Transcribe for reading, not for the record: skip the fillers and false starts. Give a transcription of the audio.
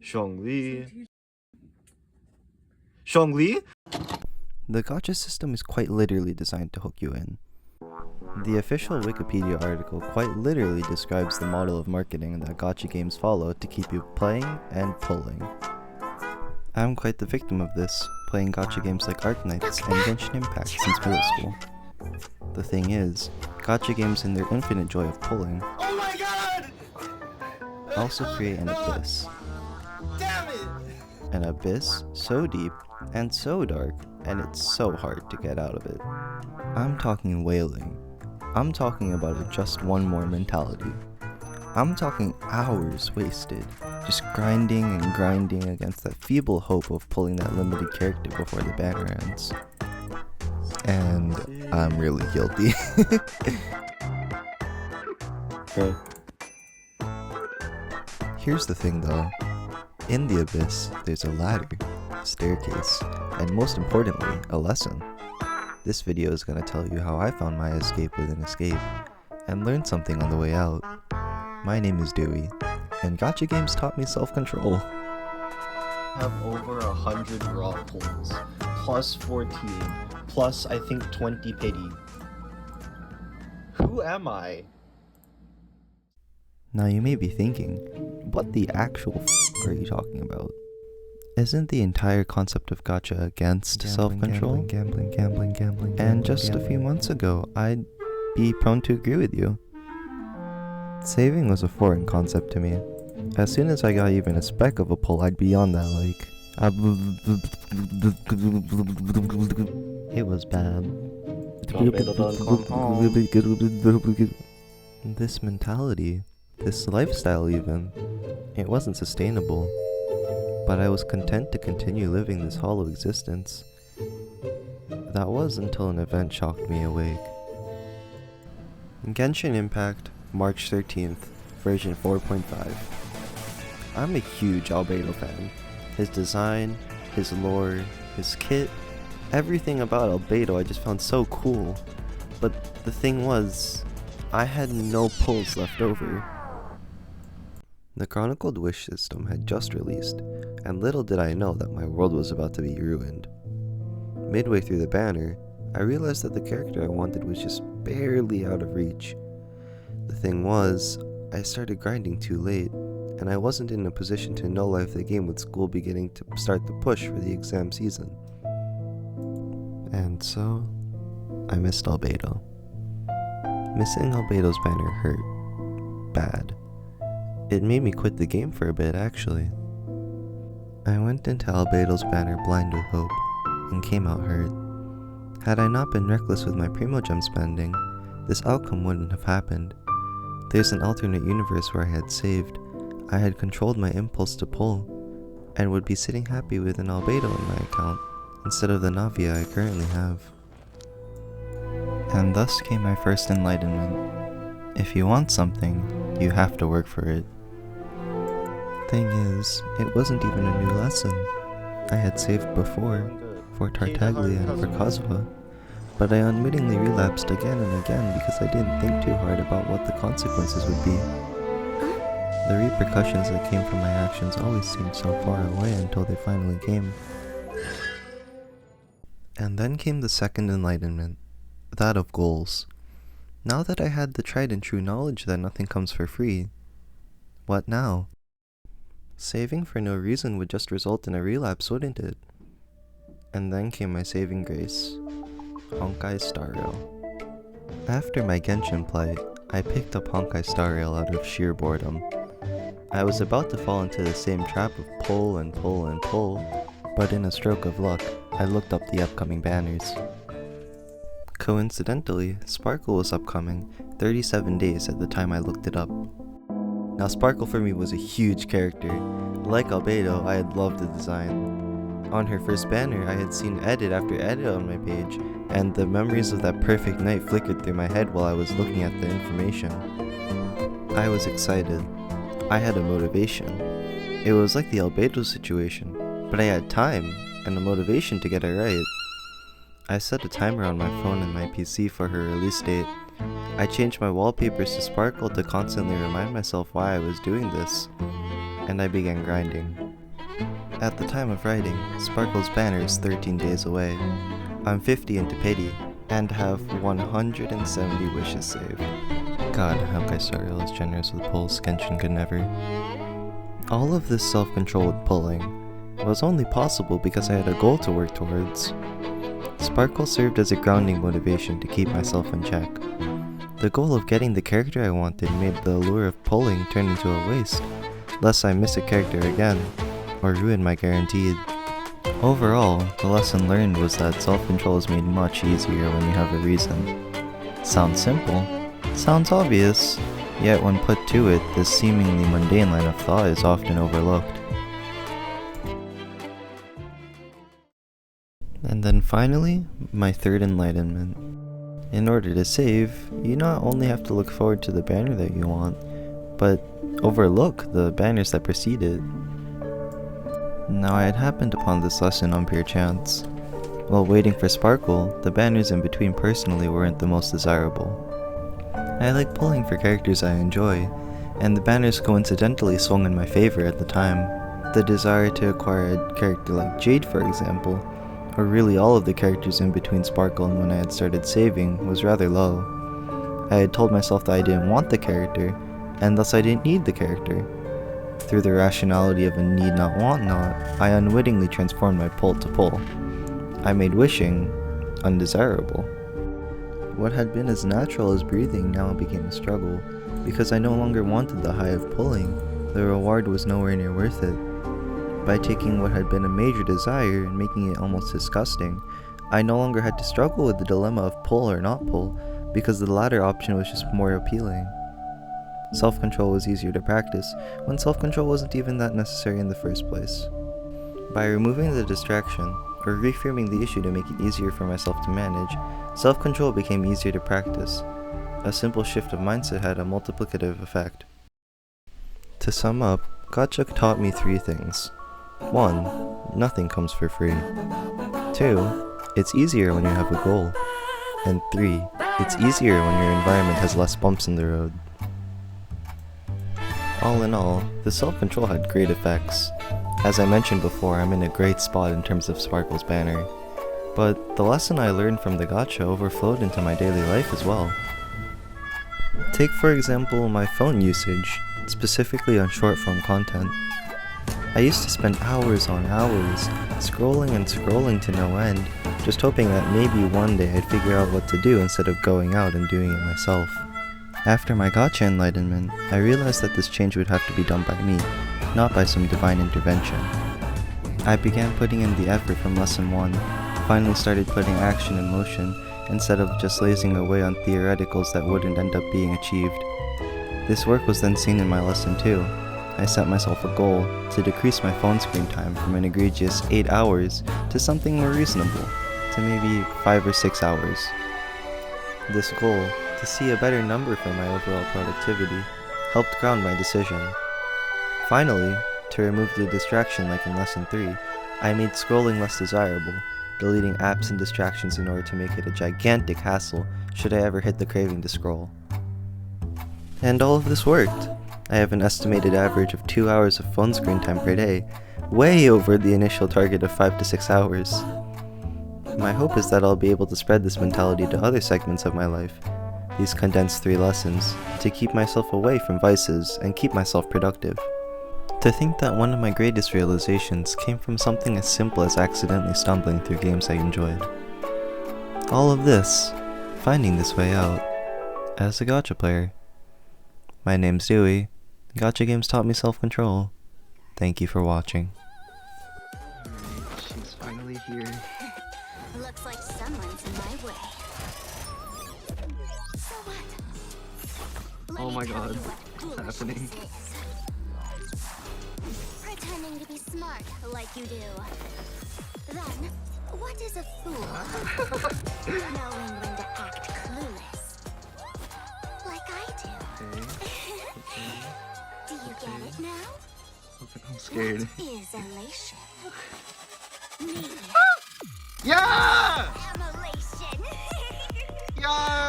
Zhongli. Zhongli? The gacha system is quite literally designed to hook you in. The official Wikipedia article quite literally describes the model of marketing that gacha games follow to keep you playing and pulling. I'm quite the victim of this, playing gacha games like Arknights and Genshin Impact since middle school. The thing is, gacha games in their infinite joy of pulling also create an abyss. Damn it! An abyss so deep and so dark, and it's so hard to get out of it. I'm talking whaling. I'm talking about a just one more mentality. I'm talking hours wasted, just grinding and grinding against that feeble hope of pulling that limited character before the banner ends. And I'm really guilty. Okay. Here's the thing though. In the abyss, there's a ladder, staircase, and most importantly, a lesson. This video is going to tell you how I found my escape within escape, and learned something on the way out. My name is Dewey, and gacha games taught me self-control. Have over 100 raw pulls, plus 14, plus I think 20 pity. Who am I? Now you may be thinking, what the actual are you talking about? Isn't the entire concept of gacha against self-control? Gambling. And just a few months ago, I'd be prone to agree with you. Saving was a foreign concept to me. As soon as I got even a speck of a pull, I'd be on that like... It was bad. This mentality, this lifestyle even, it wasn't sustainable. But I was content to continue living this hollow existence. That was until an event shocked me awake. Genshin Impact, March 13th, version 4.5. I'm a huge Albedo fan. His design, his lore, his kit, everything about Albedo I just found so cool. But the thing was, I had no pulls left over. The Chronicled Wish system had just released, and little did I know that my world was about to be ruined. Midway through the banner, I realized that the character I wanted was just barely out of reach. The thing was, I started grinding too late, and I wasn't in a position to no-life the game with school beginning to start the push for the exam season. And so, I missed Albedo. Missing Albedo's banner hurt. Bad. It made me quit the game for a bit, actually. I went into Albedo's banner blind with hope, and came out hurt. Had I not been reckless with my Primogem spending, this outcome wouldn't have happened. There's an alternate universe where I had saved, I had controlled my impulse to pull, and would be sitting happy with an Albedo in my account, instead of the Navia I currently have. And thus came my first enlightenment. If you want something, you have to work for it. Thing is, it wasn't even a new lesson. I had saved before, for Tartaglia and for Kazuha, but I unwittingly relapsed again and again because I didn't think too hard about what the consequences would be. The repercussions that came from my actions always seemed so far away until they finally came. And then came the second enlightenment, that of goals. Now that I had the tried and true knowledge that nothing comes for free, what now? Saving for no reason would just result in a relapse, wouldn't it? And then came my saving grace, Honkai Star Rail. After my Genshin play, I picked up Honkai Star Rail out of sheer boredom. I was about to fall into the same trap of pull and pull and pull, but in a stroke of luck, I looked up the upcoming banners. Coincidentally, Sparkle was upcoming 37 days at the time I looked it up. Now Sparkle for me was a huge character. Like Albedo, I had loved the design. On her first banner, I had seen edit after edit on my page, and the memories of that perfect night flickered through my head while I was looking at the information. I was excited. I had a motivation. It was like the Albedo situation, but I had time and a motivation to get it right. I set a timer on my phone and my PC for her release date. I changed my wallpapers to Sparkle to constantly remind myself why I was doing this, and I began grinding. At the time of writing, Sparkle's banner is 13 days away. I'm 50 into pity, and have 170 wishes saved. God, I hope Gaisariel is generous with pulls, Genshin could never. All of this self-control with pulling was only possible because I had a goal to work towards. Sparkle served as a grounding motivation to keep myself in check. The goal of getting the character I wanted made the allure of pulling turn into a waste, lest I miss a character again, or ruin my guaranteed. Overall, the lesson learned was that self-control is made much easier when you have a reason. Sounds simple, sounds obvious, yet when put to it, this seemingly mundane line of thought is often overlooked. And then finally, my third enlightenment. In order to save, you not only have to look forward to the banner that you want, but overlook the banners that precede it. Now I had happened upon this lesson on pure chance. While waiting for Sparkle, the banners in between personally weren't the most desirable. I like pulling for characters I enjoy, and the banners coincidentally swung in my favor at the time. The desire to acquire a character like Jade, for example, or really all of the characters in between Sparkle and when I had started saving, was rather low. I had told myself that I didn't want the character, and thus I didn't need the character. Through the rationality of a need not want not, I unwittingly transformed my pull to pull. I made wishing undesirable. What had been as natural as breathing now became a struggle, because I no longer wanted the high of pulling. The reward was nowhere near worth it. By taking what had been a major desire and making it almost disgusting, I no longer had to struggle with the dilemma of pull or not pull, because the latter option was just more appealing. Self-control was easier to practice, when self-control wasn't even that necessary in the first place. By removing the distraction, or reframing the issue to make it easier for myself to manage, self-control became easier to practice. A simple shift of mindset had a multiplicative effect. To sum up, Gacha taught me 3 things. 1. Nothing comes for free. 2. It's easier when you have a goal. And 3. It's easier when your environment has less bumps in the road. All in all, the self-control had great effects. As I mentioned before, I'm in a great spot in terms of Sparkle's banner. But the lesson I learned from the gacha overflowed into my daily life as well. Take for example my phone usage, specifically on short-form content. I used to spend hours on hours, scrolling and scrolling to no end, just hoping that maybe one day I'd figure out what to do instead of going out and doing it myself. After my gacha enlightenment, I realized that this change would have to be done by me, not by some divine intervention. I began putting in the effort from lesson 1, finally started putting action in motion, instead of just lazing away on theoreticals that wouldn't end up being achieved. This work was then seen in my lesson 2. I set myself a goal to decrease my phone screen time from an egregious 8 hours to something more reasonable, to maybe 5 or 6 hours. This goal, to see a better number for my overall productivity, helped ground my decision. Finally, to remove the distraction like in lesson 3, I made scrolling less desirable, deleting apps and distractions in order to make it a gigantic hassle should I ever hit the craving to scroll. And all of this worked. I have an estimated average of 2 hours of phone screen time per day, way over the initial target of 5 to 6 hours. My hope is that I'll be able to spread this mentality to other segments of my life, these condensed 3 lessons, to keep myself away from vices and keep myself productive. To think that one of my greatest realizations came from something as simple as accidentally stumbling through games I enjoyed. All of this, finding this way out, as a gacha player. My name's Dewey. Gacha games taught me self-control. Thank you for watching. Alright, she's finally here. Looks like someone's in my way. So what? Let Oh me my tell god, you what what's happening? foolishness is. Pretending to be smart like you do. Then, what is a fool? Knowing when to act clueless. Like I do. Okay. Do you get it now? Okay, I'm scared. What is elation? Me. Yeah! Am elation. Yeah!